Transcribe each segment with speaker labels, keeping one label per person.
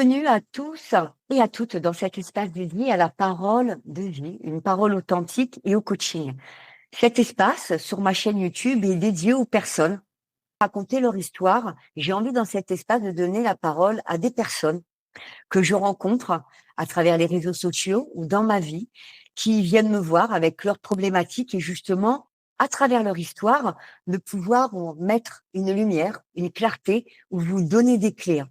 Speaker 1: Bienvenue à tous et à toutes dans cet espace dédié à la parole de vie, une parole authentique et au coaching. Cet espace sur ma chaîne YouTube est dédié aux personnes raconter leur histoire. J'ai envie dans cet espace de donner la parole à des personnes que je rencontre à travers les réseaux sociaux ou dans ma vie, qui viennent me voir avec leurs problématiques et justement, à travers leur histoire, de pouvoir mettre une lumière, une clarté ou vous donner des clés.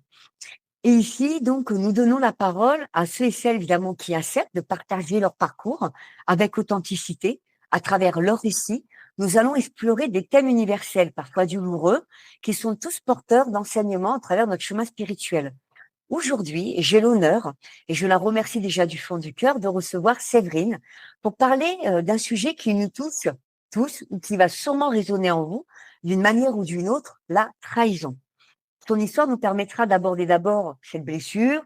Speaker 1: Et ici, donc, nous donnons la parole à ceux et celles, évidemment, qui acceptent de partager leur parcours avec authenticité, à travers leur récit. Nous allons explorer des thèmes universels, parfois douloureux, qui sont tous porteurs d'enseignements à travers notre chemin spirituel. Aujourd'hui, j'ai l'honneur, et je la remercie déjà du fond du cœur, de recevoir Séverine pour parler d'un sujet qui nous touche tous, ou qui va sûrement résonner en vous, d'une manière ou d'une autre, la trahison. Ton histoire nous permettra d'aborder d'abord cette blessure,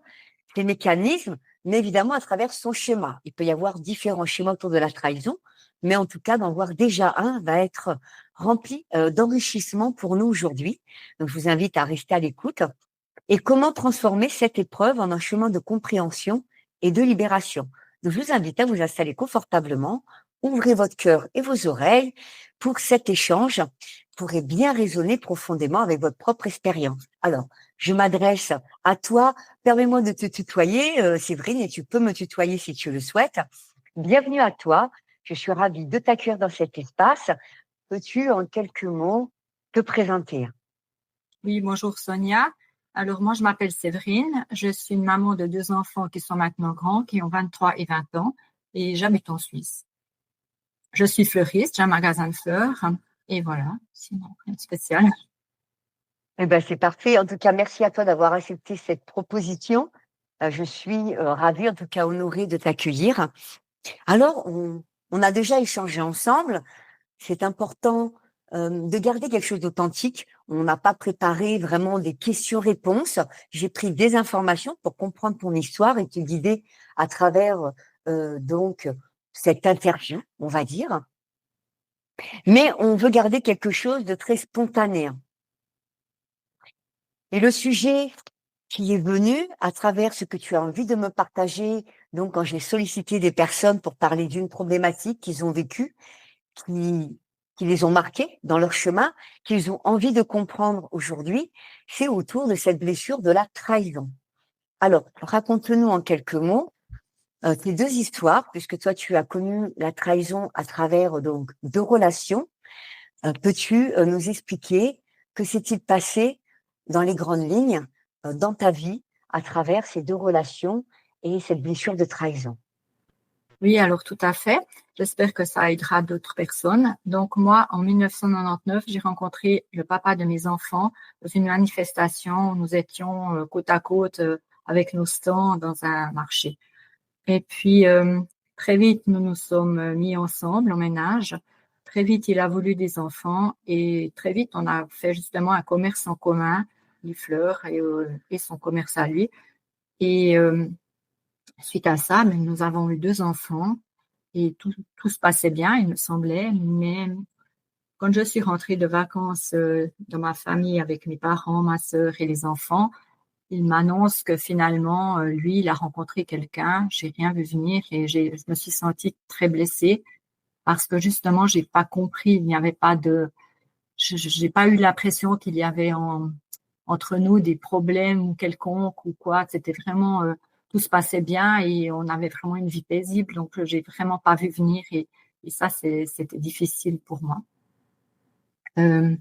Speaker 1: ses mécanismes, mais évidemment à travers son schéma. Il peut y avoir différents schémas autour de la trahison, mais en tout cas, d'en voir déjà un va être rempli d'enrichissement pour nous aujourd'hui. Donc, je vous invite à rester à l'écoute. Et comment transformer cette épreuve en un chemin de compréhension et de libération. Donc, je vous invite à vous installer confortablement, ouvrez votre cœur et vos oreilles pour cet échange pourrait bien résonner profondément avec votre propre expérience. Alors, je m'adresse à toi. Permets-moi de te tutoyer, Séverine, et tu peux me tutoyer si tu le souhaites. Bienvenue à toi. Je suis ravie de t'accueillir dans cet espace. Peux-tu, en quelques mots, te présenter?
Speaker 2: Oui, bonjour Sonia. Alors moi, je m'appelle Séverine. Je suis une maman de 2 enfants qui sont maintenant grands, qui ont 23 et 20 ans, et j'habite en Suisse. Je suis fleuriste, j'ai un magasin de fleurs, et voilà, sinon rien de spécial.
Speaker 1: Eh ben, c'est parfait. En tout cas, merci à toi d'avoir accepté cette proposition. Je suis ravie, en tout cas honorée de t'accueillir. Alors, on a déjà échangé ensemble. C'est important de garder quelque chose d'authentique. On n'a pas préparé vraiment des questions-réponses. J'ai pris des informations pour comprendre ton histoire et te guider à travers donc cette interview, on va dire. Mais on veut garder quelque chose de très spontané. Et le sujet qui est venu à travers ce que tu as envie de me partager, donc quand j'ai sollicité des personnes pour parler d'une problématique qu'ils ont vécue, qui, qui les ont marqués dans leur chemin, qu'ils ont envie de comprendre aujourd'hui, c'est autour de cette blessure de la trahison. Alors, raconte-nous en quelques mots tes deux histoires, puisque toi tu as connu la trahison à travers donc deux relations. Peux-tu nous expliquer que s'est-il passé dans les grandes lignes dans ta vie à travers ces deux relations et cette blessure de trahison?
Speaker 2: Oui, alors tout à fait. J'espère que ça aidera d'autres personnes. Donc moi, en 1999, j'ai rencontré le papa de mes enfants dans une manifestation où nous étions côte à côte avec nos stands dans un marché. Et puis, très vite, nous nous sommes mis ensemble en ménage. Très vite, il a voulu des enfants et très vite, on a fait justement un commerce en commun, les fleurs et son commerce à lui. Et suite à ça, ben, nous avons eu 2 enfants et tout se passait bien, il me semblait. Mais quand je suis rentrée de vacances dans ma famille avec mes parents, ma sœur et les enfants, il m'annonce que finalement, lui, il a rencontré quelqu'un. J'ai rien vu venir et je me suis sentie très blessée parce que justement, j'ai pas compris. Il n'y avait pas de, j'ai pas eu l'impression qu'il y avait entre nous des problèmes ou quelconques ou quoi. C'était vraiment, tout se passait bien et on avait vraiment une vie paisible. Donc, j'ai vraiment pas vu venir et ça, c'était difficile pour moi. Euh,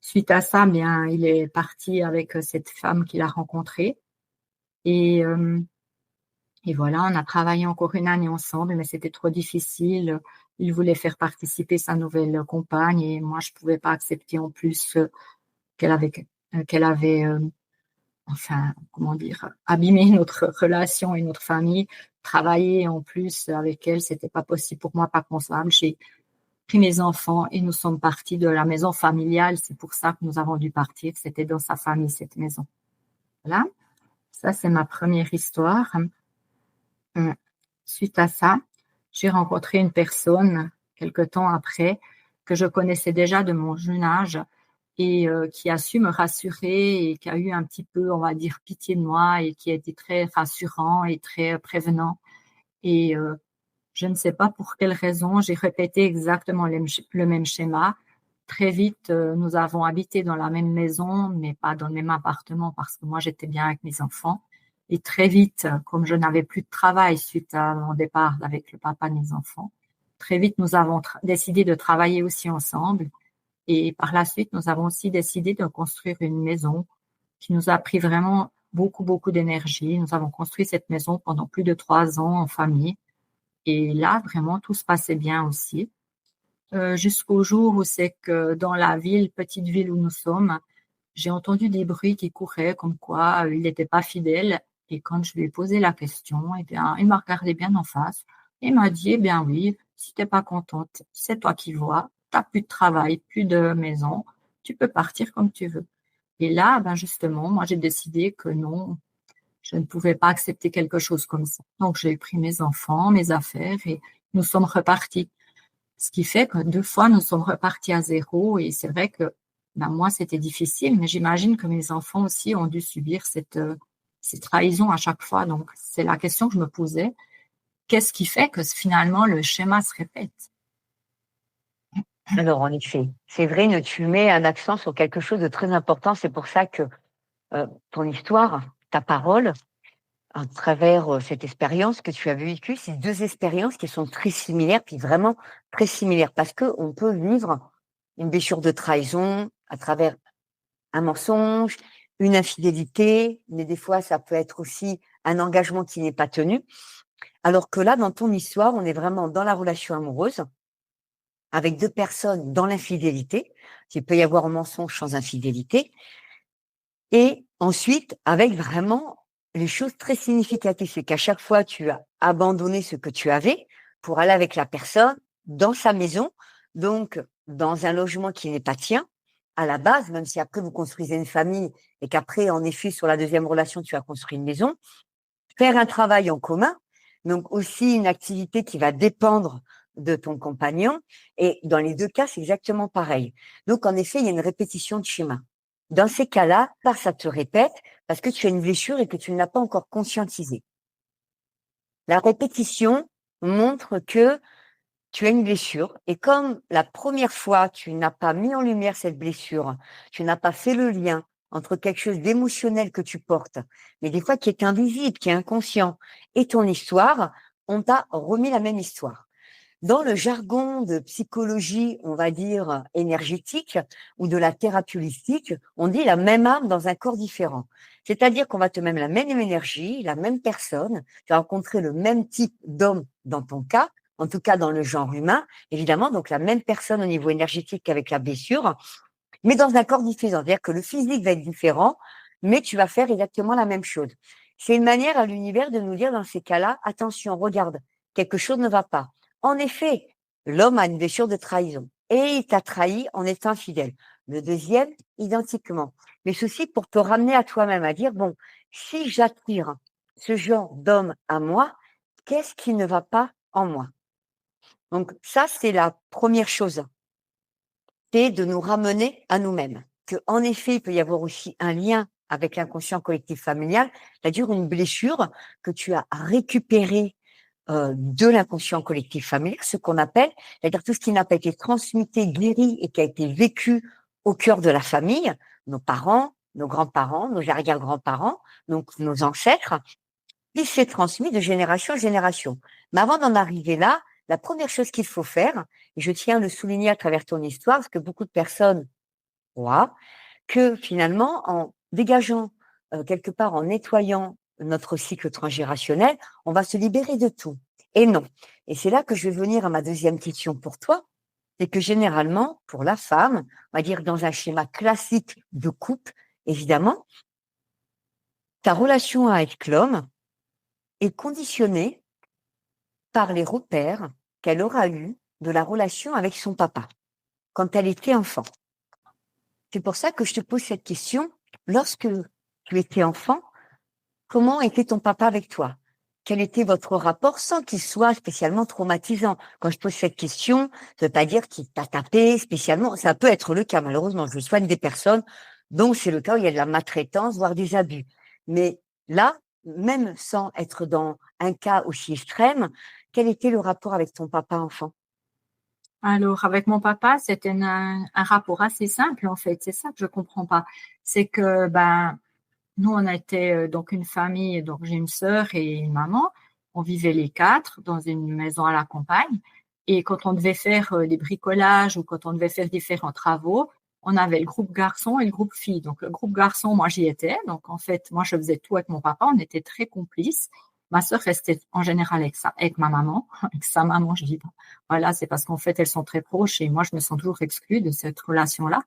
Speaker 2: Suite à ça, bien, il est parti avec cette femme qu'il a rencontrée. Et, euh, et voilà, on a travaillé encore une année ensemble, mais c'était trop difficile. Il voulait faire participer sa nouvelle compagne et moi, je pouvais pas accepter en plus qu'elle avait, enfin, comment dire, abîmé notre relation et notre famille. Travailler en plus avec elle, c'était pas possible pour moi, pas concevable. J'ai pris mes enfants et nous sommes partis de la maison familiale. C'est pour ça que nous avons dû partir. C'était dans sa famille, cette maison. Voilà. Ça, c'est ma première histoire. Suite à ça, j'ai rencontré une personne quelque temps après que je connaissais déjà de mon jeune âge et qui a su me rassurer et qui a eu un petit peu, on va dire, pitié de moi et qui a été très rassurant et très prévenant. Et je ne sais pas pour quelle raison, j'ai répété exactement le même schéma. Très vite, nous avons habité dans la même maison, mais pas dans le même appartement parce que moi, j'étais bien avec mes enfants. Et très vite, comme je n'avais plus de travail suite à mon départ avec le papa de mes enfants, très vite, nous avons décidé de travailler aussi ensemble. Et par la suite, nous avons aussi décidé de construire une maison qui nous a pris vraiment beaucoup, beaucoup d'énergie. Nous avons construit cette maison pendant plus de 3 ans en famille. Et là, vraiment, tout se passait bien aussi. Jusqu'au jour où c'est que dans la ville, petite ville où nous sommes, j'ai entendu des bruits qui couraient comme quoi il n'était pas fidèle. Et quand je lui ai posé la question, eh bien, il m'a regardé bien en face et m'a dit, eh bien oui, si t'es pas contente, c'est toi qui vois, t'as plus de travail, plus de maison, tu peux partir comme tu veux. Et là, ben justement, moi j'ai décidé que non, je ne pouvais pas accepter quelque chose comme ça. Donc j'ai pris mes enfants, mes affaires et nous sommes repartis. Ce qui fait que 2 fois, nous sommes repartis à zéro. Et c'est vrai que ben, moi, c'était difficile, mais j'imagine que mes enfants aussi ont dû subir ces trahisons à chaque fois. Donc, c'est la question que je me posais. Qu'est-ce qui fait que finalement le schéma se répète?
Speaker 1: Alors, en effet, c'est vrai, tu mets un accent sur quelque chose de très important. C'est pour ça que ton histoire, ta parole, à travers cette expérience que tu as vécue, c'est 2 expériences qui sont très similaires, puis vraiment très similaires, parce que on peut vivre une blessure de trahison à travers un mensonge, une infidélité, mais des fois, ça peut être aussi un engagement qui n'est pas tenu. Alors que là, dans ton histoire, on est vraiment dans la relation amoureuse, avec 2 personnes dans l'infidélité. Il peut y avoir un mensonge sans infidélité. Et ensuite, avec vraiment les choses très significatives, c'est qu'à chaque fois, tu as abandonné ce que tu avais pour aller avec la personne dans sa maison, donc dans un logement qui n'est pas tien, à la base, même si après vous construisez une famille et qu'après, en effet, sur la deuxième relation, tu as construit une maison, faire un travail en commun, donc aussi une activité qui va dépendre de ton compagnon. Et dans les 2 cas, c'est exactement pareil. Donc, en effet, il y a une répétition de schéma. Dans ces cas-là, ça te répète parce que tu as une blessure et que tu ne l'as pas encore conscientisée. La répétition montre que tu as une blessure et comme la première fois, tu n'as pas mis en lumière cette blessure, tu n'as pas fait le lien entre quelque chose d'émotionnel que tu portes, mais des fois qui est invisible, qui est inconscient, et ton histoire, on t'a remis la même histoire. Dans le jargon de psychologie, on va dire énergétique ou de la thérapie holistique, on dit la même âme dans un corps différent. C'est-à-dire qu'on va te mettre la même énergie, la même personne, tu vas rencontrer le même type d'homme dans ton cas, en tout cas dans le genre humain, évidemment, donc la même personne au niveau énergétique qu'avec la blessure, mais dans un corps différent. C'est-à-dire que le physique va être différent, mais tu vas faire exactement la même chose. C'est une manière à l'univers de nous dire dans ces cas-là, attention, regarde, quelque chose ne va pas. En effet, l'homme a une blessure de trahison et il t'a trahi en étant fidèle. Le deuxième, identiquement. Mais ceci pour te ramener à toi-même, à dire, bon, si j'attire ce genre d'homme à moi, qu'est-ce qui ne va pas en moi? Donc ça, c'est la première chose, c'est de nous ramener à nous-mêmes. Que, en effet, il peut y avoir aussi un lien avec l'inconscient collectif familial, c'est-à-dire une blessure que tu as récupérée de l'inconscient collectif familial, ce qu'on appelle, c'est-à-dire tout ce qui n'a pas été transmuté, guéri et qui a été vécu au cœur de la famille, nos parents, nos grands-parents, nos arrière-grands-parents, donc nos ancêtres, qui s'est transmis de génération en génération. Mais avant d'en arriver là, la première chose qu'il faut faire, et je tiens à le souligner à travers ton histoire, parce que beaucoup de personnes croient que finalement, en dégageant quelque part, en nettoyant notre cycle transgénérationnel, on va se libérer de tout. Et non. Et c'est là que je vais venir à ma deuxième question pour toi. C'est que généralement, pour la femme, on va dire dans un schéma classique de couple, évidemment, ta relation avec l'homme est conditionnée par les repères qu'elle aura eus de la relation avec son papa quand elle était enfant. C'est pour ça que je te pose cette question. Lorsque tu étais enfant, comment était ton papa avec toi? quel était votre rapport sans qu'il soit spécialement traumatisant? Quand je pose cette question, ça veut pas dire qu'il t'a tapé spécialement. Ça peut être le cas, malheureusement. Je soigne des personnes dont c'est le cas où il y a de la maltraitance, voire des abus. Mais là, même sans être dans un cas aussi extrême, quel était le rapport avec ton papa enfant?
Speaker 2: Alors, avec mon papa, c'était un rapport assez simple, en fait. C'est ça que je comprends pas. C'est que, ben, nous, on était donc une famille, donc j'ai une sœur et une maman. On vivait les quatre dans une maison à la campagne. Et quand on devait faire des bricolages ou quand on devait faire différents travaux, on avait le groupe garçon et le groupe filles. Donc, le groupe garçon, moi, j'y étais. Donc, en fait, moi, je faisais tout avec mon papa. On était très complices. Ma sœur restait en général avec ma maman, avec sa maman, je dis pas. Voilà, c'est parce qu'en fait, elles sont très proches et moi, je me sens toujours exclue de cette relation-là.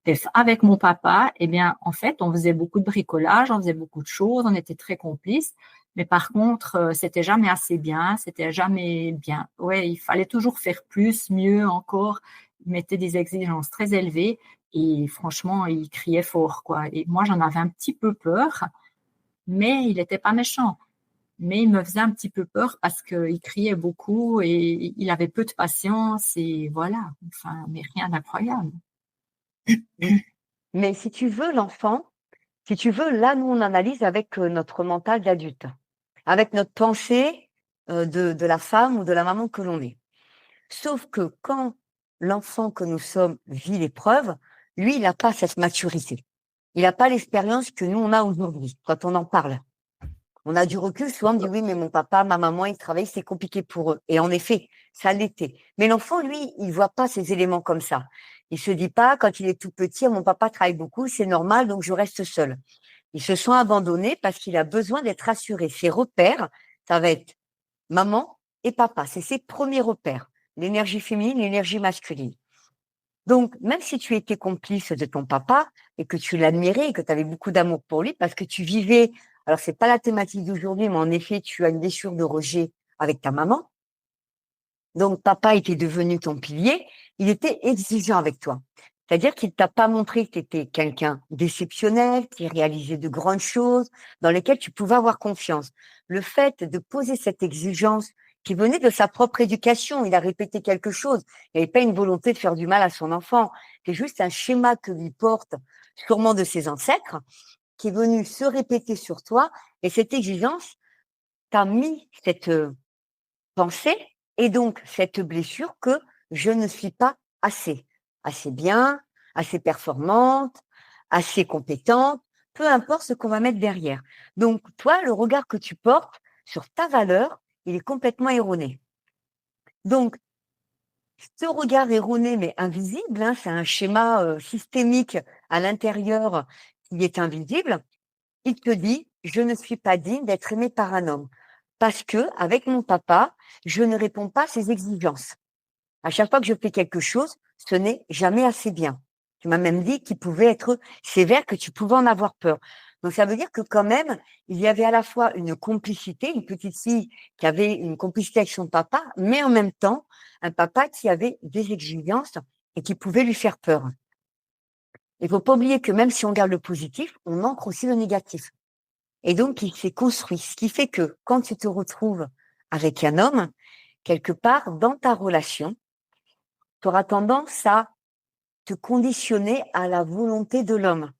Speaker 2: Bref, avec mon papa, eh bien, en fait, on faisait beaucoup de bricolage, on faisait beaucoup de choses, on était très complices. Mais par contre, c'était jamais assez bien, c'était jamais bien. Ouais, il fallait toujours faire plus, mieux encore. Il mettait des exigences très élevées et franchement, il criait fort, quoi. Et moi, j'en avais un petit peu peur, mais il n'était pas méchant. Mais il me faisait un petit peu peur parce qu'il criait beaucoup et il avait peu de patience et voilà. Enfin, mais rien d'incroyable.
Speaker 1: Mais si tu veux, l'enfant, si tu veux, là, nous, on analyse avec notre mental d'adulte, avec notre pensée de la femme ou de la maman que l'on est. Sauf que quand l'enfant que nous sommes vit l'épreuve, lui, il n'a pas cette maturité. Il n'a pas l'expérience que nous, on a aujourd'hui quand on en parle. On a du recul, souvent on me dit oui, mais mon papa, ma maman, ils travaillent, c'est compliqué pour eux. Et en effet, ça l'était. Mais l'enfant, lui, il voit pas ces éléments comme ça. Il se dit pas, quand il est tout petit, mon papa travaille beaucoup, c'est normal, donc je reste seul. Ils se sont abandonnés parce qu'il a besoin d'être rassuré. Ses repères, ça va être maman et papa. C'est ses premiers repères. L'énergie féminine, l'énergie masculine. Donc, même si tu étais complice de ton papa et que tu l'admirais et que tu avais beaucoup d'amour pour lui parce que tu vivais, alors c'est pas la thématique d'aujourd'hui, mais en effet, tu as une blessure de rejet avec ta maman. Donc, papa était devenu ton pilier. Il était exigeant avec toi. C'est-à-dire qu'il t'a pas montré que tu étais quelqu'un d'exceptionnel, qui réalisait de grandes choses, dans lesquelles tu pouvais avoir confiance. Le fait de poser cette exigence qui venait de sa propre éducation, il a répété quelque chose. Il n'y avait pas une volonté de faire du mal à son enfant. C'est juste un schéma que lui porte, sûrement de ses ancêtres, qui est venu se répéter sur toi. Et cette exigence t'a mis cette pensée et donc cette blessure que je ne suis pas assez, assez bien, assez performante, assez compétente, peu importe ce qu'on va mettre derrière. Donc, toi, le regard que tu portes sur ta valeur, il est complètement erroné. Donc, ce regard erroné mais invisible, hein, c'est un schéma systémique à l'intérieur qui est invisible, il te dit: «Je ne suis pas digne d'être aimé par un homme parce que avec mon papa, je ne réponds pas à ses exigences. À chaque fois que je fais quelque chose, ce n'est jamais assez bien». Tu m'as même dit qu'il pouvait être sévère, que tu pouvais en avoir peur. Donc ça veut dire que quand même, il y avait à la fois une complicité, une petite fille qui avait une complicité avec son papa, mais en même temps, un papa qui avait des exigences et qui pouvait lui faire peur. Il faut pas oublier que même si on garde le positif, on ancre aussi le négatif. Et donc, il s'est construit. Ce qui fait que quand tu te retrouves avec un homme, quelque part, dans ta relation, tu auras tendance à te conditionner à la volonté de l'homme,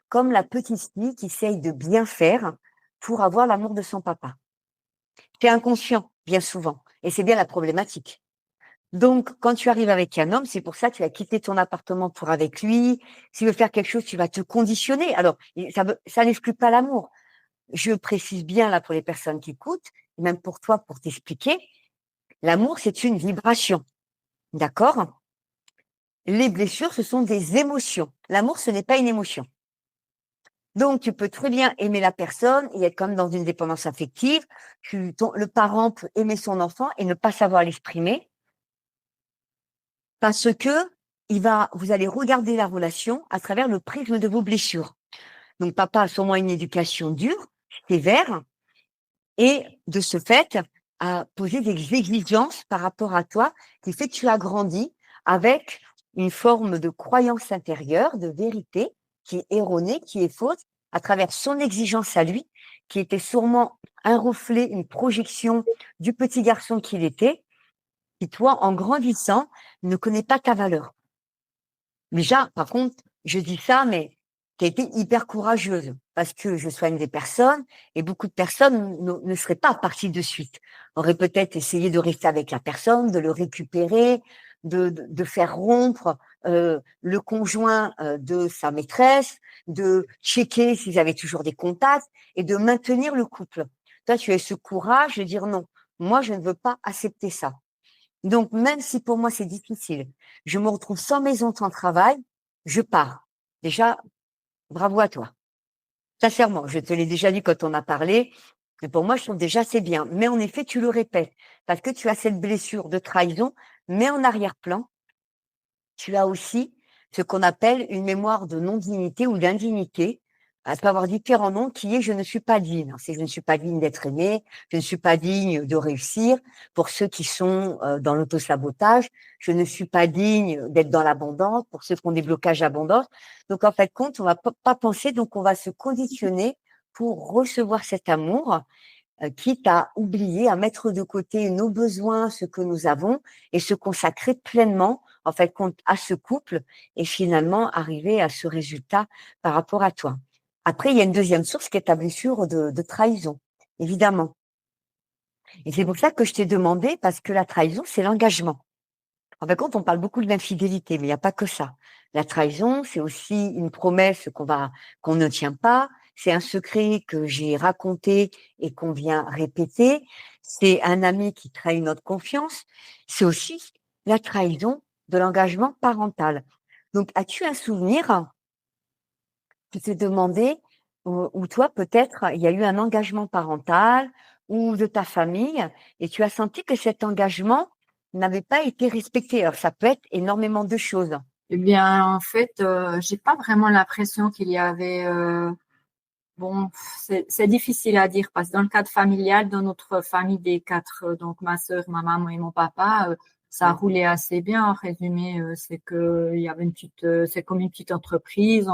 Speaker 1: comme la petite fille qui essaye de bien faire pour avoir l'amour de son papa. C'est inconscient, bien souvent, et c'est bien la problématique. Donc, quand tu arrives avec un homme, c'est pour ça que tu vas quitter ton appartement pour avec lui. S'il veut faire quelque chose, tu vas te conditionner. Alors, ça n'exclut pas l'amour. Je précise bien là pour les personnes qui écoutent, et même pour toi, pour t'expliquer, l'amour, c'est une vibration. D'accord? Les blessures, ce sont des émotions. L'amour, ce n'est pas une émotion. Donc, tu peux très bien aimer la personne et être comme dans une dépendance affective. Le parent peut aimer son enfant et ne pas savoir l'exprimer parce que vous allez regarder la relation à travers le prisme de vos blessures. Donc, papa a sûrement une éducation dure, sévère, et de ce fait, à poser des exigences par rapport à toi, qui fait que tu as grandi avec une forme de croyance intérieure, de vérité, qui est erronée, qui est fausse, à travers son exigence à lui, qui était sûrement un reflet, une projection du petit garçon qu'il était, qui toi, en grandissant, ne connaît pas ta valeur. Déjà, par contre, je dis ça, mais tu as été hyper courageuse parce que je soigne des personnes et beaucoup de personnes ne seraient pas parties de suite. Auraient peut-être essayé de rester avec la personne, de le récupérer, de faire rompre le conjoint de sa maîtresse, de checker s'ils avaient toujours des contacts et de maintenir le couple. Toi, tu as ce courage de dire non, moi, je ne veux pas accepter ça. Donc, même si pour moi c'est difficile, je me retrouve sans maison, sans travail, je pars. Déjà, bravo à toi. Sincèrement, je te l'ai déjà dit quand on a parlé, mais pour moi, je trouve déjà c'est bien. Mais en effet, tu le répètes, parce que tu as cette blessure de trahison, mais en arrière-plan, tu as aussi ce qu'on appelle une mémoire de non-dignité ou d'indignité. Ça peut avoir différents noms, qui est je ne suis pas digne. C'est je ne suis pas digne d'être aimé, je ne suis pas digne de réussir. Pour ceux qui sont dans l'autosabotage, je ne suis pas digne d'être dans l'abondance. Pour ceux qui ont des blocages d'abondance. Donc en fait, compte, on va pas penser, donc on va se conditionner pour recevoir cet amour, quitte à oublier, à mettre de côté nos besoins, ce que nous avons, et se consacrer pleinement, en fait, compte à ce couple, et finalement arriver à ce résultat par rapport à toi. Après, il y a une deuxième source qui est ta blessure de trahison, évidemment. Et c'est pour ça que je t'ai demandé, parce que la trahison, c'est l'engagement. En fin de compte, on parle beaucoup de l'infidélité, mais il n'y a pas que ça. La trahison, c'est aussi une promesse qu'on ne tient pas. C'est un secret que j'ai raconté et qu'on vient répéter. C'est un ami qui trahit notre confiance. C'est aussi la trahison de l'engagement parental. Donc, as-tu un souvenir qui t'est demandé où toi, peut-être, il y a eu un engagement parental ou de ta famille et tu as senti que cet engagement n'avait pas été respecté? Alors, ça peut être énormément de choses.
Speaker 2: Eh bien, en fait, j'ai pas vraiment l'impression qu'il y avait. Bon, c'est difficile à dire parce que dans le cadre familial, dans notre famille des quatre, donc ma sœur, ma maman et mon papa, ça a
Speaker 1: Ouais.
Speaker 2: roulé assez bien. En résumé, c'est que il y avait c'est comme une petite entreprise.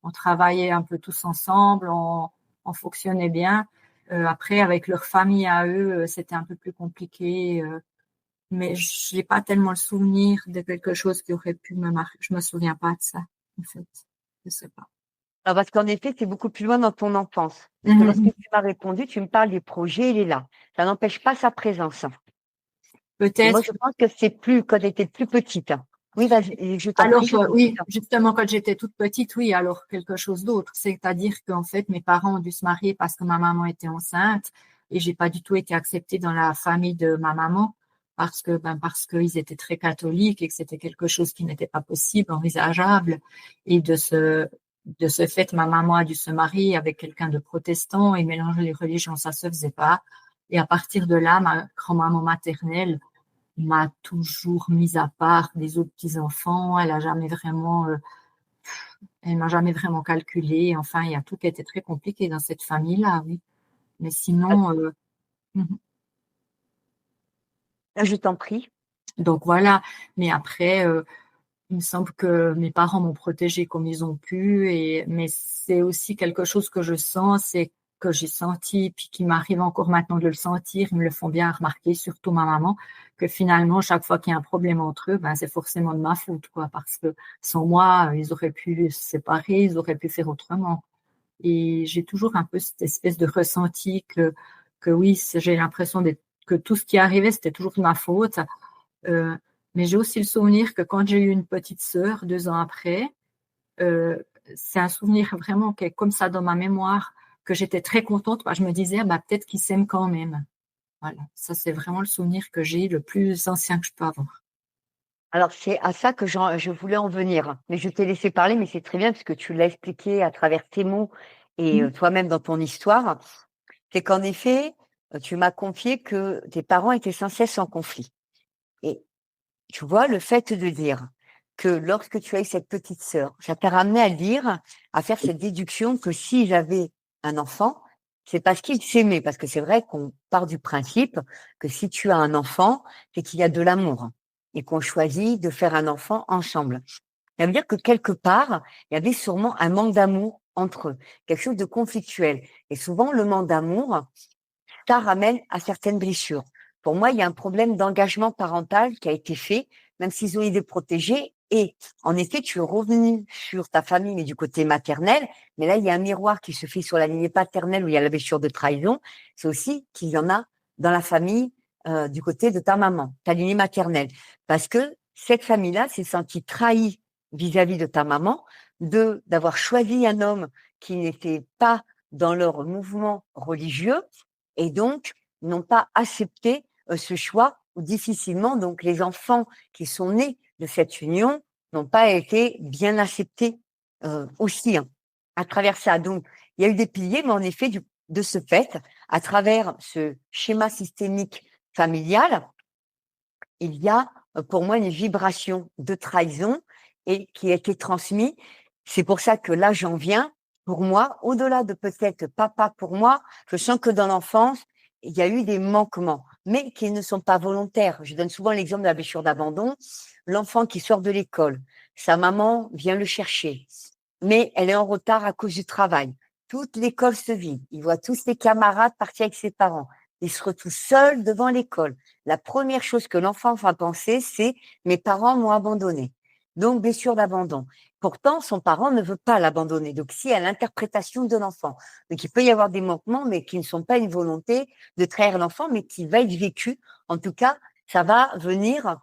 Speaker 2: On travaillait un peu tous ensemble, on fonctionnait bien. Après, avec leur famille à eux, c'était un peu plus compliqué. Mais j'ai pas tellement le souvenir de quelque chose qui aurait pu me marquer. Je me souviens pas de ça, en fait. Je sais pas.
Speaker 1: Alors, parce qu'en effet, c'est beaucoup plus loin dans ton enfance. Parce que lorsque
Speaker 2: Mhm.
Speaker 1: tu m'as répondu, tu me parles du projet, il est là. Ça n'empêche pas sa présence. Et moi,
Speaker 2: Peut-être.
Speaker 1: je pense que c'est plus quand tu étais plus petite. Oui, vas-y, je t'en
Speaker 2: Alors,
Speaker 1: prie, je t'écoute.
Speaker 2: oui, justement, quand j'étais toute petite, oui, alors quelque chose d'autre. C'est-à-dire qu'en fait, mes parents ont dû se marier parce que ma maman était enceinte et j'ai pas du tout été acceptée dans la famille de ma maman parce qu'ils étaient très catholiques et que c'était quelque chose qui n'était pas possible, envisageable. Et de ce fait, ma maman a dû se marier avec quelqu'un de protestant et mélanger les religions, ça se faisait pas. Et à partir de là, ma grand-maman maternelle m'a toujours mise à part des autres petits-enfants. Elle m'a jamais vraiment calculé. Enfin, il y a tout qui a été très compliqué dans cette famille-là, oui. Mais sinon, mhm.
Speaker 1: Je t'en prie.
Speaker 2: Donc voilà. Mais après, il me semble que mes parents m'ont protégée comme ils ont pu. Mais c'est aussi quelque chose que je sens, c'est que j'ai senti, puis qui m'arrive encore maintenant de le sentir. Ils me le font bien remarquer, surtout ma maman, que finalement, chaque fois qu'il y a un problème entre eux, ben, c'est forcément de ma faute, quoi. Parce que sans moi, ils auraient pu se séparer, ils auraient pu faire autrement. Et j'ai toujours un peu cette espèce de ressenti que oui, j'ai l'impression que tout ce qui arrivait, c'était toujours de ma faute. Euh, mais j'ai aussi le souvenir que quand j'ai eu une petite sœur 2 ans après, euh, c'est un souvenir vraiment qui est comme ça dans ma mémoire, que j'étais très contente. Je me disais, ah, bah, peut-être qu'ils s'aiment quand même. Voilà, ça c'est vraiment le souvenir que j'ai le plus ancien que je peux avoir.
Speaker 1: Alors, c'est à ça que je voulais en venir. Mais je t'ai laissé parler, mais c'est très bien parce que tu l'as expliqué à travers tes mots et
Speaker 2: Mhm.
Speaker 1: toi-même dans ton histoire. C'est qu'en effet, tu m'as confié que tes parents étaient sans cesse en conflit. Et tu vois, le fait de dire que lorsque tu as eu cette petite sœur, ça t'a ramené à dire, à faire cette déduction que s'ils avaient un enfant, c'est parce qu'ils s'aimaient. Parce que c'est vrai qu'on part du principe que si tu as un enfant, c'est qu'il y a de l'amour et qu'on choisit de faire un enfant ensemble. Ça veut dire que quelque part, il y avait sûrement un manque d'amour entre eux, quelque chose de conflictuel. Et souvent, le manque d'amour, ça ramène à certaines blessures. Pour moi, il y a un problème d'engagement parental qui a été fait, même s'ils ont été protégés. Et en effet, tu es revenu sur ta famille, mais du côté maternel. Mais là, il y a un miroir qui se fait sur la lignée paternelle où il y a la blessure de trahison. C'est aussi qu'il y en a dans la famille du côté de ta maman, ta lignée maternelle. Parce que cette famille-là s'est sentie trahie vis-à-vis de ta maman, d'avoir choisi un homme qui n'était pas dans leur mouvement religieux et donc n'ont pas accepté ce choix ou difficilement. Donc, les enfants qui sont nés de cette union n'ont pas été bien acceptés aussi hein, à travers ça. Donc, il y a eu des piliers, mais en effet, de ce fait, à travers ce schéma systémique familial, il y a pour moi une vibration de trahison et qui a été transmise. C'est pour ça que là, j'en viens. Pour moi, au-delà de peut-être papa pour moi, je sens que dans l'enfance, il y a eu des manquements, mais qui ne sont pas volontaires. Je donne souvent l'exemple de la blessure d'abandon. L'enfant qui sort de l'école, sa maman vient le chercher, mais elle est en retard à cause du travail. Toute l'école se vide. Il voit tous ses camarades partir avec ses parents. Il se retrouve seul devant l'école. La première chose que l'enfant va penser, c'est mes parents m'ont abandonné. Donc, blessure d'abandon. Pourtant, son parent ne veut pas l'abandonner. Donc, si à l'interprétation de l'enfant. Donc, il peut y avoir des manquements, mais qui ne sont pas une volonté de trahir l'enfant, mais qui va être vécu. En tout cas, ça va venir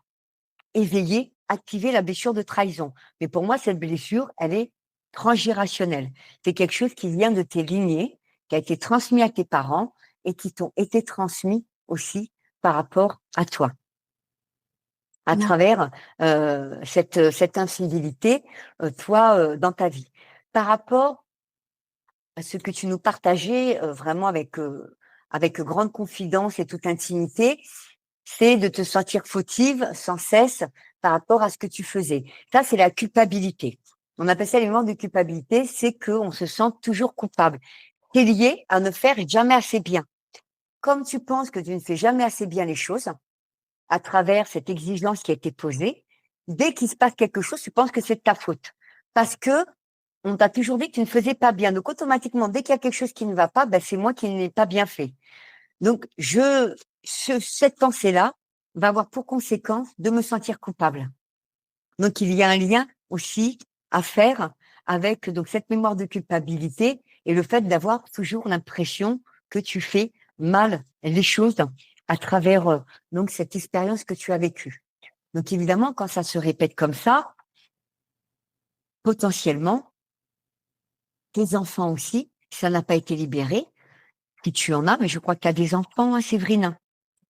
Speaker 1: éveiller, activer la blessure de trahison. Mais pour moi, cette blessure, elle est transgénérationnelle. C'est quelque chose qui vient de tes lignées, qui a été transmis à tes parents et qui t'ont été transmis aussi par rapport à toi, à
Speaker 2: Non.
Speaker 1: travers cette infidélité, toi, dans ta vie. Par rapport à ce que tu nous partageais vraiment avec grande confidence et toute intimité, c'est de te sentir fautive sans cesse par rapport à ce que tu faisais. Ça, c'est la culpabilité. On appelle ça les moments de culpabilité, c'est qu'on se sent toujours coupable. C'est lié à ne faire jamais assez bien. Comme tu penses que tu ne fais jamais assez bien les choses, à travers cette exigence qui a été posée, dès qu'il se passe quelque chose, tu penses que c'est de ta faute. Parce que on t'a toujours dit que tu ne faisais pas bien. Donc, automatiquement, dès qu'il y a quelque chose qui ne va pas, ben, c'est moi qui n'ai pas bien fait. Donc, cette pensée-là va avoir pour conséquence de me sentir coupable. Donc, il y a un lien aussi à faire avec donc cette mémoire de culpabilité et le fait d'avoir toujours l'impression que tu fais mal les choses à travers donc cette expérience que tu as vécue. Donc, évidemment, quand ça se répète comme ça, potentiellement, tes enfants aussi, si ça n'a pas été libéré, si tu en as, mais je crois que tu as des enfants, hein, Séverine.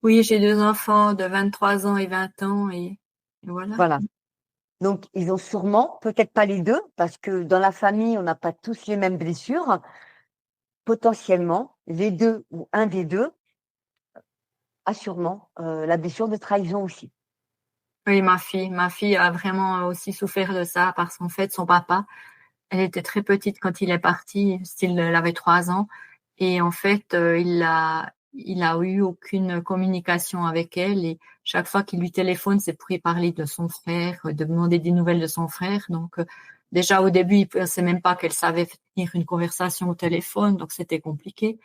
Speaker 2: Oui, j'ai 2 enfants de 23 ans et 20 ans et voilà.
Speaker 1: Voilà. Donc, ils ont sûrement, peut-être pas les deux, parce que dans la famille, on n'a pas tous les mêmes blessures. Potentiellement, les deux ou un des deux a sûrement la blessure de trahison aussi.
Speaker 2: Oui, ma fille a vraiment aussi souffert de ça parce qu'en fait, son papa, elle était très petite quand il est parti, style, elle avait 3 ans et en fait, il a eu aucune communication avec elle et chaque fois qu'il lui téléphone, c'est pour lui parler de son frère, de demander des nouvelles de son frère. Donc, déjà au début, il pensait même pas qu'elle savait tenir une conversation au téléphone, donc c'était compliqué.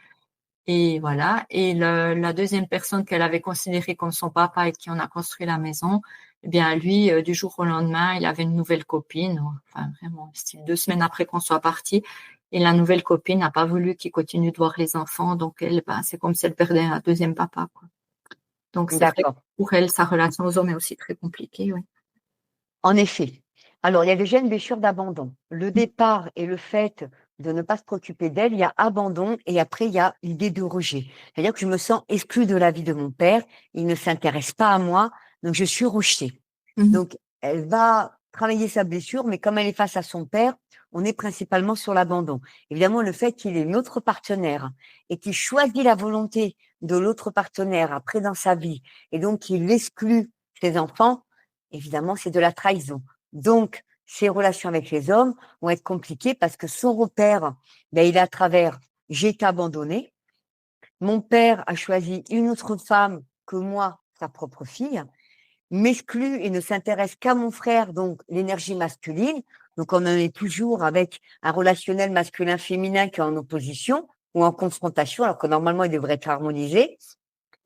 Speaker 2: Et voilà. Et la deuxième personne qu'elle avait considérée comme son papa et qui en a construit la maison, eh bien lui, du jour au lendemain, il avait une nouvelle copine. Enfin vraiment, style 2 semaines après qu'on soit parti. Et la nouvelle copine n'a pas voulu qu'il continue de voir les enfants. Donc elle, ben, c'est comme si elle perdait un deuxième papa, quoi. Donc c'est vrai que
Speaker 1: D'accord.
Speaker 2: pour elle, sa relation aux hommes est aussi très compliquée. Oui.
Speaker 1: En effet. Alors, il y a déjà une blessure d'abandon. Le départ et le fait de ne pas se préoccuper d'elle, il y a abandon et après, il y a l'idée de rejet. C'est-à-dire que je me sens exclue de la vie de mon père, il ne s'intéresse pas à moi, donc je suis rejetée.
Speaker 2: Mhm.
Speaker 1: Donc, elle va travailler sa blessure, mais comme elle est face à son père, on est principalement sur l'abandon. Évidemment, le fait qu'il ait une autre partenaire et qu'il choisit la volonté de l'autre partenaire après dans sa vie, et donc qu'il exclut ses enfants, évidemment, c'est de la trahison. Donc, ses relations avec les hommes vont être compliquées parce que son repère, ben, il est à travers j'ai été abandonné, mon père a choisi une autre femme que moi, sa propre fille, m'exclut et ne s'intéresse qu'à mon frère, donc l'énergie masculine. Donc, on en est toujours avec un relationnel masculin-féminin qui est en opposition ou en confrontation, alors que normalement, il devrait être harmonisé.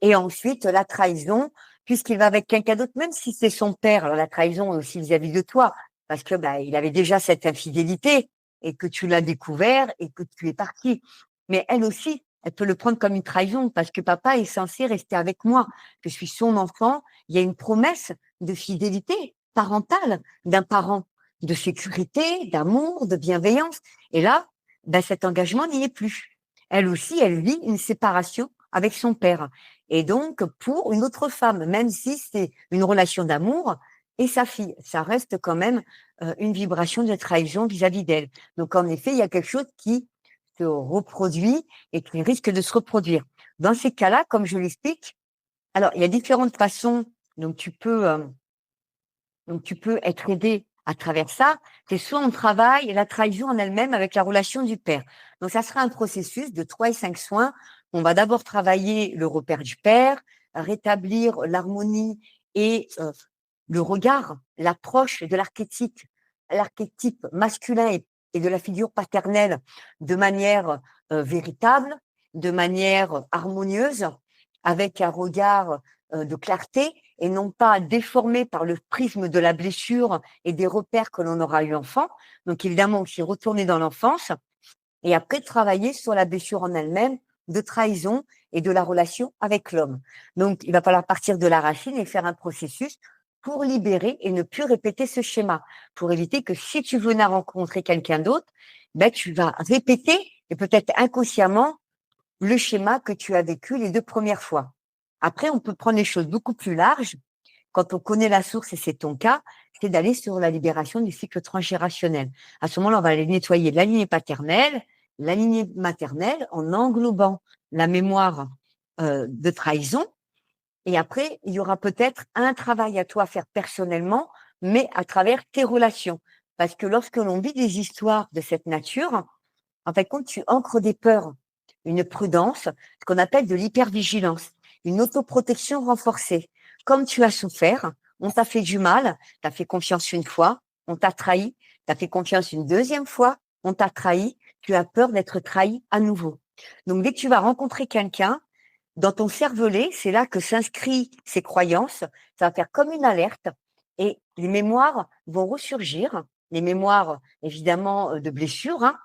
Speaker 1: Et ensuite, la trahison, puisqu'il va avec quelqu'un d'autre, même si c'est son père. Alors, la trahison est aussi vis-à-vis de toi, parce que il avait déjà cette infidélité et que tu l'as découvert et que tu es parti. Mais elle aussi, elle peut le prendre comme une trahison parce que papa est censé rester avec moi. Je suis son enfant. Il y a une promesse de fidélité parentale d'un parent, de sécurité, d'amour, de bienveillance. Et là, cet engagement n'y est plus. Elle aussi, elle vit une séparation avec son père. Et donc, pour une autre femme, même si c'est une relation d'amour, et sa fille, ça reste quand même une vibration de trahison vis-à-vis d'elle. Donc, en effet, il y a quelque chose qui se reproduit et qui risque de se reproduire. Dans ces cas-là, comme je l'explique, alors, il y a différentes façons donc tu peux être aidé à travers ça. C'est soit on travaille la trahison en elle-même avec la relation du père. Donc, ça sera un processus de 3 et 5 soins. On va d'abord travailler le repère du père, rétablir l'harmonie et le regard, l'approche de l'archétype masculin et de la figure paternelle de manière véritable, de manière harmonieuse, avec un regard de clarté et non pas déformé par le prisme de la blessure et des repères que l'on aura eu enfant. Donc évidemment, aussi retourner dans l'enfance et après travailler sur la blessure en elle-même de trahison et de la relation avec l'homme. Donc il va falloir partir de la racine et faire un processus pour libérer et ne plus répéter ce schéma, pour éviter que si tu venais à rencontrer quelqu'un d'autre, tu vas répéter et peut-être inconsciemment le schéma que tu as vécu les 2 premières fois. Après, on peut prendre les choses beaucoup plus larges. Quand on connaît la source, et c'est ton cas, c'est d'aller sur la libération du cycle transgénérationnel. À ce moment-là, on va aller nettoyer la lignée paternelle, la lignée maternelle, en englobant la mémoire de trahison. Et après, il y aura peut-être un travail à toi à faire personnellement, mais à travers tes relations. Parce que lorsque l'on vit des histoires de cette nature, en fait, quand tu ancres des peurs, une prudence, ce qu'on appelle de l'hypervigilance, une autoprotection renforcée. Comme tu as souffert, on t'a fait du mal, tu as fait confiance une fois, on t'a trahi, tu as fait confiance une deuxième fois, on t'a trahi, tu as peur d'être trahi à nouveau. Donc, dès que tu vas rencontrer quelqu'un, dans ton cervelet, c'est là que s'inscrit ces croyances, ça va faire comme une alerte et les mémoires vont ressurgir, les mémoires évidemment de blessures, hein,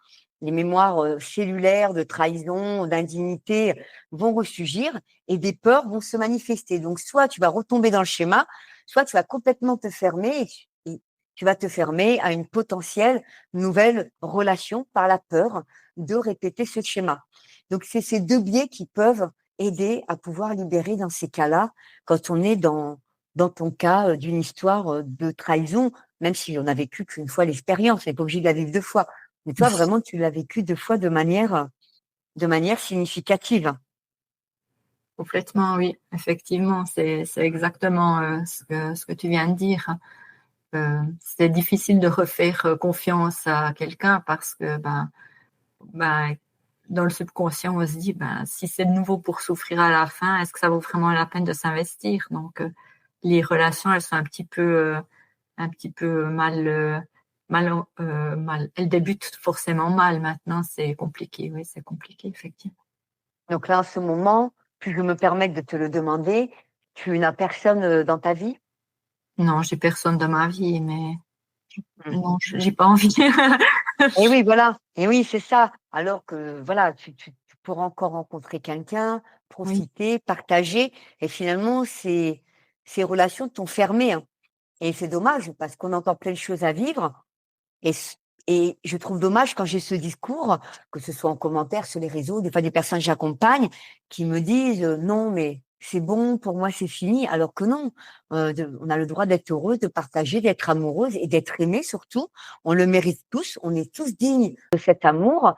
Speaker 1: les mémoires cellulaires de trahison, d'indignité vont ressurgir et des peurs vont se manifester. Donc, soit tu vas retomber dans le schéma, soit tu vas complètement te fermer et tu vas te fermer à une potentielle nouvelle relation par la peur de répéter ce schéma. Donc, c'est ces 2 biais qui peuvent aider à pouvoir libérer dans ces cas-là, quand on est dans ton cas d'une histoire de trahison, même si on n'a vécu qu'une fois l'expérience, on n'est pas obligé de la vivre 2 fois. Mais toi, vraiment, tu l'as vécu 2 fois de manière significative.
Speaker 2: Complètement, oui, effectivement, c'est exactement ce que tu viens de dire. C'est difficile de refaire confiance à quelqu'un parce que ben, dans le subconscient, on se dit, si c'est de nouveau pour souffrir à la fin, est-ce que ça vaut vraiment la peine de s'investir? Donc, les relations, elles sont un petit peu mal. Elles débutent forcément mal. Maintenant, c'est compliqué. Oui, c'est compliqué, effectivement.
Speaker 1: Donc là, en ce moment, puis je me permets de te le demander, tu n'as personne dans ta vie?
Speaker 2: Non, j'ai personne dans ma vie, mais
Speaker 1: Mmh.
Speaker 2: non, j'ai pas envie.
Speaker 1: Et oui, voilà. Et oui, c'est ça. Alors que voilà, tu pourras encore rencontrer quelqu'un,
Speaker 2: Oui,
Speaker 1: profiter, partager et finalement ces relations t'ont fermé, hein. Et c'est dommage parce qu'on a encore plein de choses à vivre et je trouve dommage quand j'ai ce discours, que ce soit en commentaire sur les réseaux, des fois des personnes que j'accompagne qui me disent: «Non mais c'est bon, pour moi c'est fini», alors que non, on a le droit d'être heureuse, de partager, d'être amoureuse et d'être aimée surtout. On le mérite tous, on est tous dignes de cet amour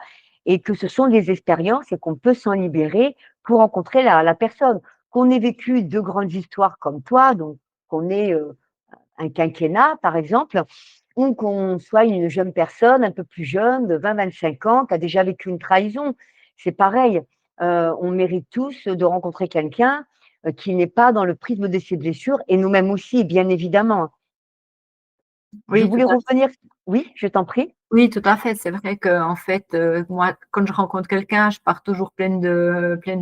Speaker 1: et que ce sont des expériences et qu'on peut s'en libérer pour rencontrer la personne. Qu'on ait vécu 2 grandes histoires comme toi, donc qu'on ait, un quinquennat par exemple, ou qu'on soit une jeune personne un peu plus jeune, de 20-25 ans, qui a déjà vécu une trahison. C'est pareil, on mérite tous de rencontrer quelqu'un, qui n'est pas dans le prisme de ses blessures et nous-mêmes aussi, bien évidemment. Je
Speaker 2: Oui, tout
Speaker 1: voulais
Speaker 2: à
Speaker 1: revenir oui, je t'en prie.
Speaker 2: Oui, tout à fait. C'est vrai qu'en fait, moi, quand je rencontre quelqu'un, je pars toujours pleine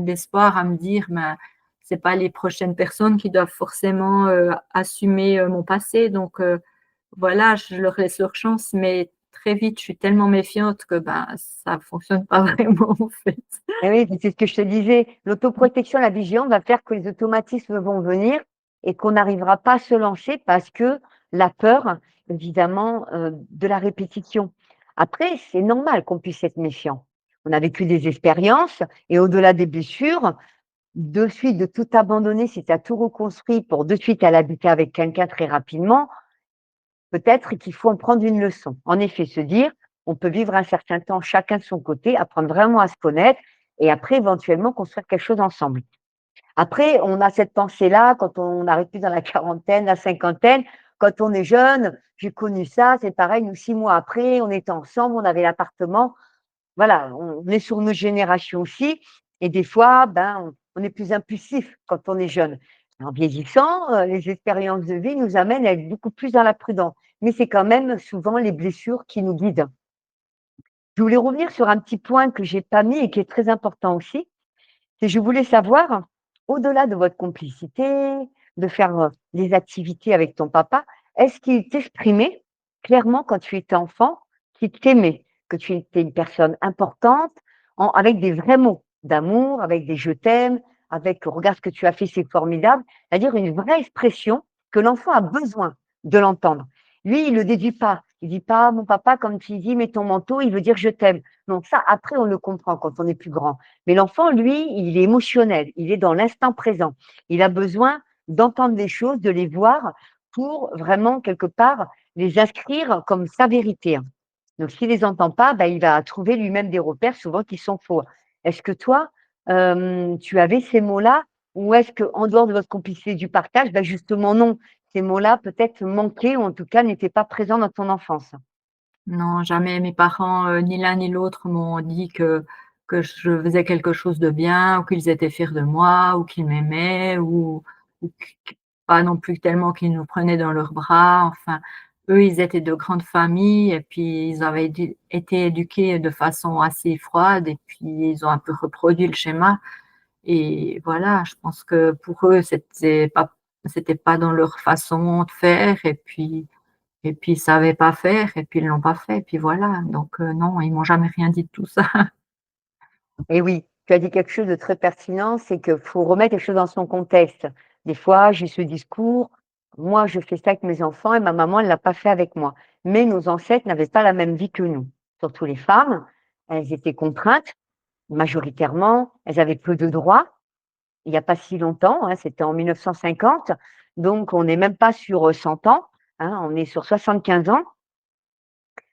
Speaker 2: d'espoir à me dire: «Ben, c'est pas les prochaines personnes qui doivent forcément, assumer, mon passé». Donc, voilà, je leur laisse leur chance, mais très vite, je suis tellement méfiante que, ben, ça fonctionne pas vraiment, en fait.
Speaker 1: Eh oui, c'est ce que je te disais, l'autoprotection, la vigilance va faire que les automatismes vont venir et qu'on n'arrivera pas à se lancer parce que la peur, évidemment, de la répétition. Après, c'est normal qu'on puisse être méfiant. On a vécu des expériences et au-delà des blessures, de suite, de tout abandonner, si tu as tout reconstruit pour de suite aller habiter avec quelqu'un très rapidement, peut-être qu'il faut en prendre une leçon. En effet, se dire, on peut vivre un certain temps chacun de son côté, apprendre vraiment à se connaître et après éventuellement construire quelque chose ensemble. Après, on a cette pensée-là quand on arrive plus dans la quarantaine, la cinquantaine, quand on est jeune, j'ai connu ça, c'est pareil, nous 6 mois après, on était ensemble, on avait l'appartement. Voilà, on est sur nos générations aussi et des fois, ben, on est plus impulsif quand on est jeune. En vieillissant, les expériences de vie nous amènent à être beaucoup plus dans la prudence, mais c'est quand même souvent les blessures qui nous guident. Je voulais revenir sur un petit point que j'ai pas mis et qui est très important aussi, c'est je voulais savoir, au-delà de votre complicité, de faire, des activités avec ton papa, est-ce qu'il t'exprimait clairement quand tu étais enfant qu'il t'aimait, que tu étais une personne importante, avec des vrais mots d'amour, avec des «je t'aime», avec «regarde ce que tu as fait, c'est formidable», c'est-à-dire une vraie expression que l'enfant a besoin de l'entendre. Lui, il le déduit pas. Il dit pas: «Mon papa, quand il dit: "Mets ton manteau", il veut dire: "Je t'aime"». Donc ça, après, on le comprend quand on est plus grand. Mais l'enfant, lui, il est émotionnel, il est dans l'instant présent. Il a besoin d'entendre les choses, de les voir pour vraiment, quelque part, les inscrire comme sa vérité. Donc s'il les entend pas, bah, il va trouver lui-même des repères souvent qui sont faux. Est-ce que toi, tu avais ces mots-là ou est-ce qu'en dehors de votre complicité du partage, bah, justement non, ces mots-là peut-être manquaient ou en tout cas n'étaient pas présents dans ton enfance?
Speaker 2: Non, jamais mes parents, ni l'un ni l'autre m'ont dit que je faisais quelque chose de bien ou qu'ils étaient fiers de moi ou qu'ils m'aimaient ou q pas non plus tellement qu'ils nous prenaient dans leurs bras. Enfin, eux, ils étaient de grandes familles et puis ils avaient été éduqués de façon assez froide et puis ils ont un peu reproduit le schéma et voilà, je pense que pour eux, c'était pas dans leur façon de faire et puis ils savaient pas faire et puis ils l'ont pas fait et puis voilà, donc non, ils m'ont jamais rien dit de tout ça.
Speaker 1: Et oui, tu as dit quelque chose de très pertinent, c'est qu'il faut remettre les choses dans son contexte. Des fois, j'ai ce discours, moi je fais ça avec mes enfants et ma maman elle l'a pas fait avec moi. Mais nos ancêtres n'avaient pas la même vie que nous. Surtout les femmes, elles étaient contraintes majoritairement, elles avaient peu de droits. Il n'y a pas si longtemps, hein, c'était en 1950, donc on n'est même pas sur 100 ans, hein, on est sur 75 ans.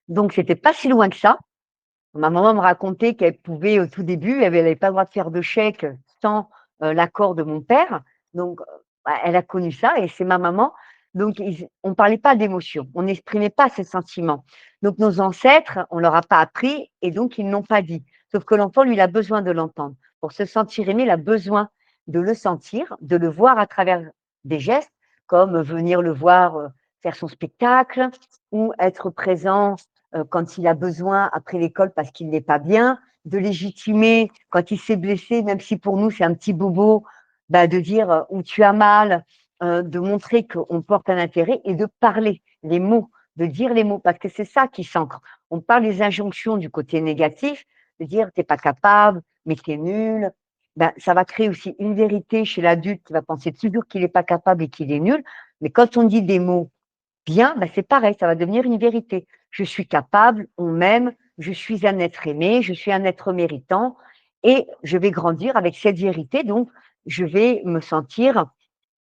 Speaker 1: Donc c'était pas si loin que ça. Ma maman me racontait qu'elle pouvait, au tout début, elle avait pas le droit de faire de chèque sans, l'accord de mon père. Donc, bah, elle a connu ça et c'est ma maman. Donc on parlait pas d'émotion, on n'exprimait pas ses sentiments. Donc nos ancêtres, on leur a pas appris et donc ils ne l'ont pas dit. Sauf que l'enfant, lui, il a besoin de l'entendre. Pour se sentir aimé, il a besoin de le sentir, de le voir à travers des gestes comme venir le voir, faire son spectacle ou être présent quand il a besoin après l'école parce qu'il n'est pas bien, de légitimer quand il s'est blessé, même si pour nous c'est un petit bobo, bah, de dire où tu as mal, de montrer qu'on porte un intérêt et de parler les mots, de dire les mots, parce que c'est ça qui s'ancre. On parle des injonctions du côté négatif, de dire t'es pas capable, mais t'es nul. Ben, ça va créer aussi une vérité chez l'adulte qui va penser toujours qu'il n'est pas capable et qu'il est nul. Mais quand on dit des mots bien, bah, c'est pareil, ça va devenir une vérité. Je suis capable, on m'aime, je suis un être aimé, je suis un être méritant et je vais grandir avec cette vérité. Donc, je vais me sentir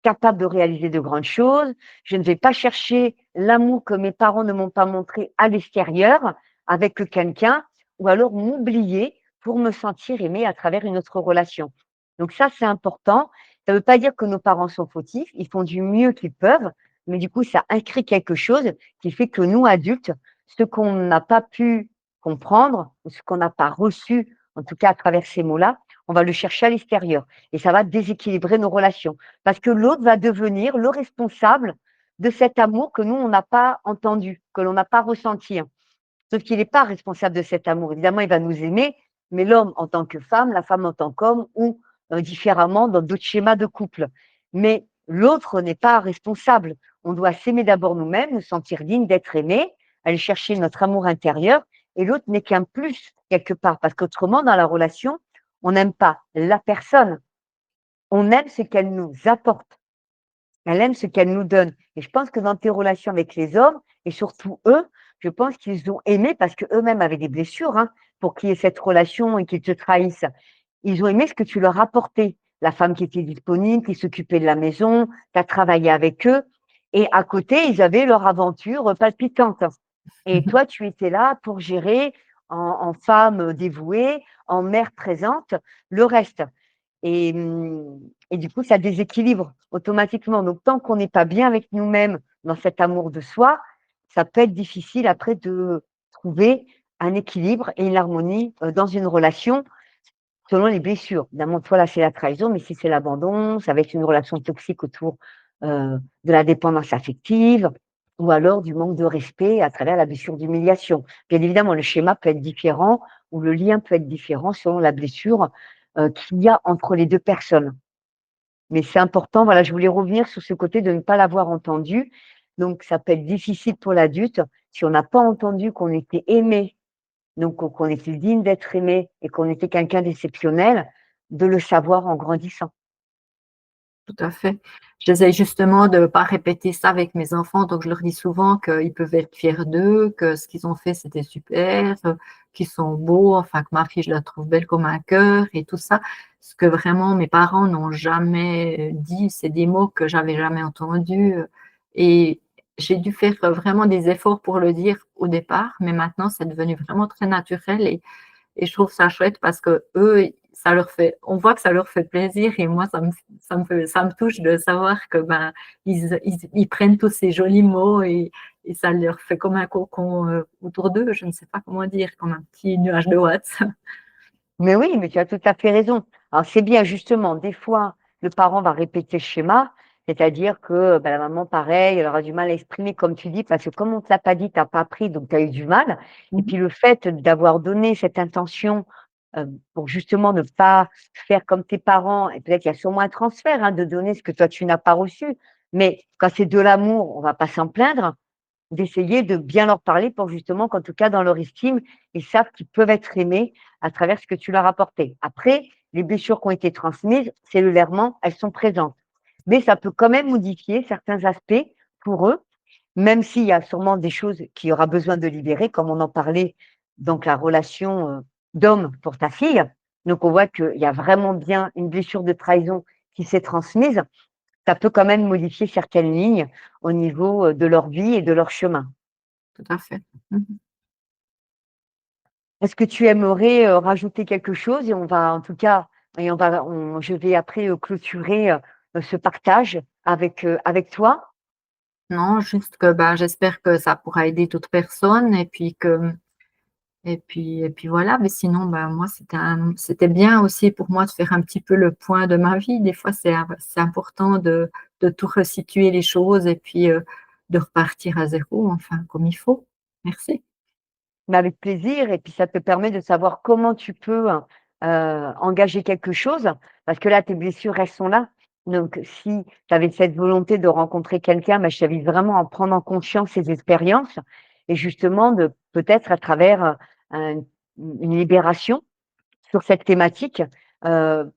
Speaker 1: capable de réaliser de grandes choses. Je ne vais pas chercher l'amour que mes parents ne m'ont pas montré à l'extérieur avec quelqu'un ou alors m'oublier pour me sentir aimé à travers une autre relation. Donc ça, c'est important. Ça ne veut pas dire que nos parents sont fautifs, ils font du mieux qu'ils peuvent, mais du coup, ça inscrit quelque chose qui fait que nous, adultes, ce qu'on n'a pas pu comprendre ou ce qu'on n'a pas reçu, en tout cas à travers ces mots-là, on va le chercher à l'extérieur et ça va déséquilibrer nos relations parce que l'autre va devenir le responsable de cet amour que nous, on n'a pas entendu, que l'on n'a pas ressenti, hein. Sauf qu'il n'est pas responsable de cet amour. Évidemment, il va nous aimer, mais l'homme en tant que femme, la femme en tant qu'homme, ou différemment dans d'autres schémas de couple. Mais l'autre n'est pas responsable. On doit s'aimer d'abord nous-mêmes, nous sentir dignes d'être aimés, aller chercher notre amour intérieur, et l'autre n'est qu'un plus quelque part, parce qu'autrement, dans la relation, on n'aime pas la personne, on aime ce qu'elle nous apporte. Elle aime ce qu'elle nous donne. Et je pense que dans tes relations avec les hommes, et surtout eux, je pense qu'ils ont aimé parce qu'eux-mêmes avaient des blessures, hein, pour qu'il y ait cette relation et qu'ils te trahissent. Ils ont aimé ce que tu leur apportais. La femme qui était disponible, qui s'occupait de la maison, tu as travaillé avec eux. Et à côté, ils avaient leur aventure palpitante. Et toi, tu étais là pour gérer en femme dévouée, en mère présente, le reste. Et du coup, ça déséquilibre automatiquement. Donc, tant qu'on n'est pas bien avec nous-mêmes dans cet amour de soi, ça peut être difficile après de trouver un équilibre et une harmonie dans une relation selon les blessures. Évidemment, toi, là, c'est la trahison, mais si c'est l'abandon, ça va être une relation toxique autour de la dépendance affective ou alors du manque de respect à travers la blessure d'humiliation. Bien évidemment, le schéma peut être différent ou le lien peut être différent selon la blessure qu'il y a entre les deux personnes. Mais c'est important, voilà, je voulais revenir sur ce côté de ne pas l'avoir entendu. Donc, ça peut être difficile pour l'adulte si on n'a pas entendu qu'on était aimé, donc qu'on était digne d'être aimé et qu'on était quelqu'un d'exceptionnel, de le savoir en grandissant.
Speaker 2: Tout à fait. J'essaie justement de ne pas répéter ça avec mes enfants, donc je leur dis souvent qu'ils peuvent être fiers d'eux, que ce qu'ils ont fait, c'était super, qu'ils sont beaux, enfin que ma fille, je la trouve belle comme un cœur et tout ça. Ce que vraiment mes parents n'ont jamais dit, c'est des mots que j'avais jamais entendus. Et j'ai dû faire vraiment des efforts pour le dire au départ, mais maintenant, c'est devenu vraiment très naturel et je trouve ça chouette parce que eux, ça leur fait, on voit que ça leur fait plaisir et moi, ça me touche de savoir que ben, ils prennent tous ces jolis mots et ça leur fait comme un cocon autour d'eux, je ne sais pas comment dire, comme un petit nuage de watts.
Speaker 1: Mais oui, mais tu as tout à fait raison. Alors c'est bien justement, des fois, le parent va répéter le schéma, c'est-à-dire que ben, la maman, pareil, elle aura du mal à exprimer comme tu dis, parce que comme on ne te l'a pas dit, tu n'as pas appris, donc tu as eu du mal. Et puis le fait d'avoir donné cette intention pour justement ne pas faire comme tes parents, et peut-être qu'il y a sûrement un transfert hein, de donner ce que toi tu n'as pas reçu, mais quand c'est de l'amour, on ne va pas s'en plaindre, d'essayer de bien leur parler pour justement qu'en tout cas dans leur estime, ils savent qu'ils peuvent être aimés à travers ce que tu leur as apporté. Après, les blessures qui ont été transmises, cellulairement, elles sont présentes. Mais ça peut quand même modifier certains aspects pour eux, même s'il y a sûrement des choses qu'il y aura besoin de libérer, comme on en parlait, donc la relation d'homme pour ta fille. Donc on voit qu'il y a vraiment bien une blessure de trahison qui s'est transmise, ça peut quand même modifier certaines lignes au niveau de leur vie et de leur chemin.
Speaker 2: Tout à fait. Mhm.
Speaker 1: Est-ce que tu aimerais rajouter quelque chose? Et on va, en tout cas, je vais après clôturer ce partage avec toi.
Speaker 2: Non, juste que ben, j'espère que ça pourra aider d'autres personnes et puis voilà, mais sinon, ben, moi, c'était bien aussi pour moi de faire un petit peu le point de ma vie. Des fois, c'est important de tout resituer les choses et puis de repartir à zéro, enfin, comme il faut. Merci.
Speaker 1: Mais avec plaisir. Et puis, ça te permet de savoir comment tu peux engager quelque chose. Parce que là, tes blessures, elles sont là. Donc, si tu avais cette volonté de rencontrer quelqu'un, je t'invite vraiment à prendre en conscience ces expériences et justement de peut-être à travers un- une libération sur cette thématique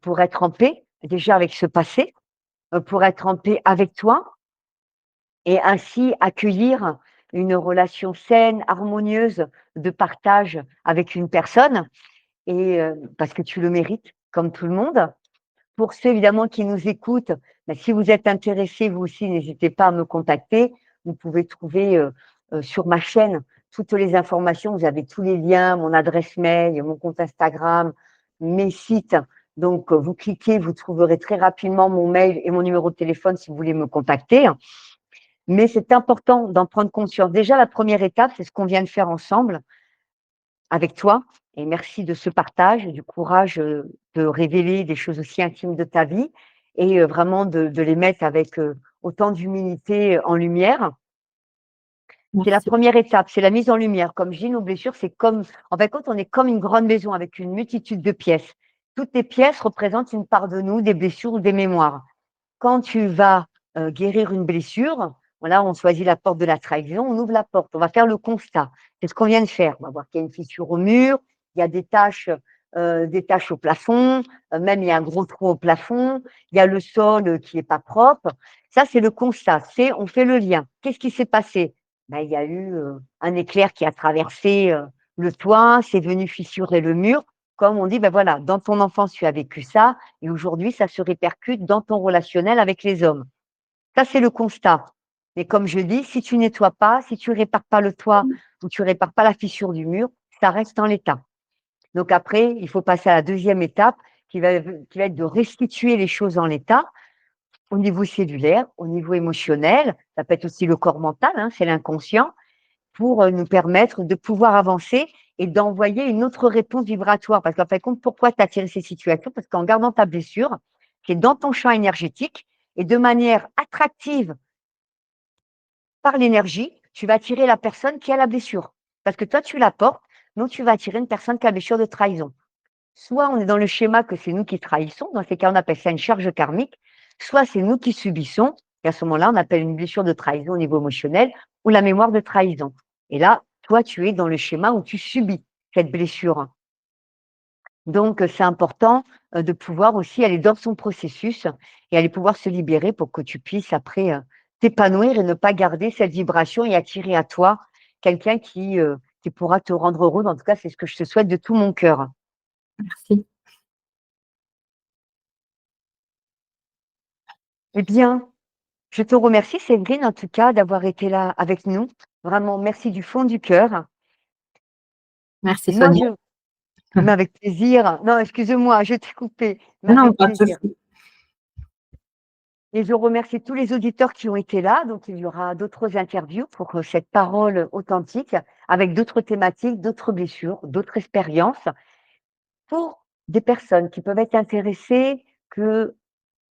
Speaker 1: pour être en paix déjà avec ce passé, pour être en paix avec toi et ainsi accueillir une relation saine, harmonieuse de partage avec une personne et parce que tu le mérites comme tout le monde. Pour ceux évidemment qui nous écoutent, si vous êtes intéressés, vous aussi, n'hésitez pas à me contacter. Vous pouvez trouver sur ma chaîne toutes les informations. Vous avez tous les liens, mon adresse mail, mon compte Instagram, mes sites. Donc, vous cliquez, vous trouverez très rapidement mon mail et mon numéro de téléphone si vous voulez me contacter. Mais c'est important d'en prendre conscience. Déjà, la première étape, c'est ce qu'on vient de faire ensemble avec toi. Et merci de ce partage, du courage de révéler des choses aussi intimes de ta vie. et vraiment de les mettre avec autant d'humilité en lumière. C'est la
Speaker 2: Merci.
Speaker 1: première étape, c'est la mise en lumière. Comme je dis, nos blessures, c'est comme, en fait, quand on est comme une grande maison avec une multitude de pièces. Toutes les pièces représentent une part de nous, des blessures ou des mémoires. Quand tu vas guérir une blessure, voilà, on choisit la porte de la trahison, on ouvre la porte, on va faire le constat. C'est ce qu'on vient de faire. On va voir qu'il y a une fissure au mur, il y a des taches au plafond, même il y a un gros trou au plafond, il y a le sol qui est pas propre. Ça, c'est le constat. C'est, on fait le lien. Qu'est-ce qui s'est passé? Ben, il y a eu un éclair qui a traversé le toit, c'est venu fissurer le mur. Comme on dit, ben voilà, dans ton enfance, tu as vécu ça, et aujourd'hui, ça se répercute dans ton relationnel avec les hommes. Ça, c'est le constat. Mais comme je dis, si tu nettoies pas, si tu répares pas le toit ou tu répares pas la fissure du mur, ça reste en l'état. Donc après, il faut passer à la deuxième étape qui va être de restituer les choses en l'état au niveau cellulaire, au niveau émotionnel. Ça peut être aussi le corps mental, hein, c'est l'inconscient, pour nous permettre de pouvoir avancer et d'envoyer une autre réponse vibratoire. Parce qu'en fin de compte, pourquoi tu as attiré ces situations? Parce qu'en gardant ta blessure, qui est dans ton champ énergétique, et de manière attractive par l'énergie, tu vas attirer la personne qui a la blessure. Parce que toi, tu la portes, donc tu vas attirer une personne qui a la blessure de trahison. Soit on est dans le schéma que c'est nous qui trahissons, dans ces cas, on appelle ça une charge karmique, soit c'est nous qui subissons, et à ce moment-là, on appelle une blessure de trahison au niveau émotionnel ou la mémoire de trahison. Et là, toi, tu es dans le schéma où tu subis cette blessure. Donc, c'est important de pouvoir aussi aller dans son processus et aller pouvoir se libérer pour que tu puisses après t'épanouir et ne pas garder cette vibration et attirer à toi quelqu'un qui pourra te rendre heureux. En tout cas, c'est ce que je te souhaite de tout mon cœur.
Speaker 2: Merci.
Speaker 1: Eh bien, je te remercie, Séverine, en tout cas, d'avoir été là avec nous. Vraiment, merci du fond du cœur.
Speaker 2: Merci
Speaker 1: Et moi,
Speaker 2: Sonia.
Speaker 1: mais avec plaisir. Non, excuse-moi, je t'ai coupé, mais
Speaker 2: Non,
Speaker 1: avec
Speaker 2: pas de
Speaker 1: plaisir.
Speaker 2: souci.
Speaker 1: Et je remercie tous les auditeurs qui ont été là. Donc, il y aura d'autres interviews pour cette parole authentique avec d'autres thématiques, d'autres blessures, d'autres expériences pour des personnes qui peuvent être intéressées que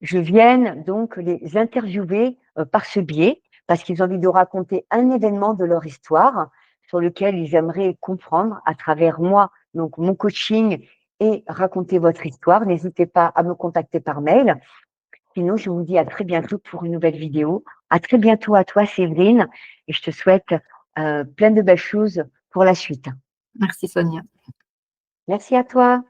Speaker 1: je vienne donc les interviewer par ce biais parce qu'ils ont envie de raconter un événement de leur histoire sur lequel ils aimeraient comprendre à travers moi, donc mon coaching et raconter votre histoire. N'hésitez pas à me contacter par mail. Sinon, je vous dis à très bientôt pour une nouvelle vidéo. À très bientôt à toi, Séverine, et je te souhaite plein de belles choses pour la suite.
Speaker 2: Merci Sonia.
Speaker 1: Merci à toi.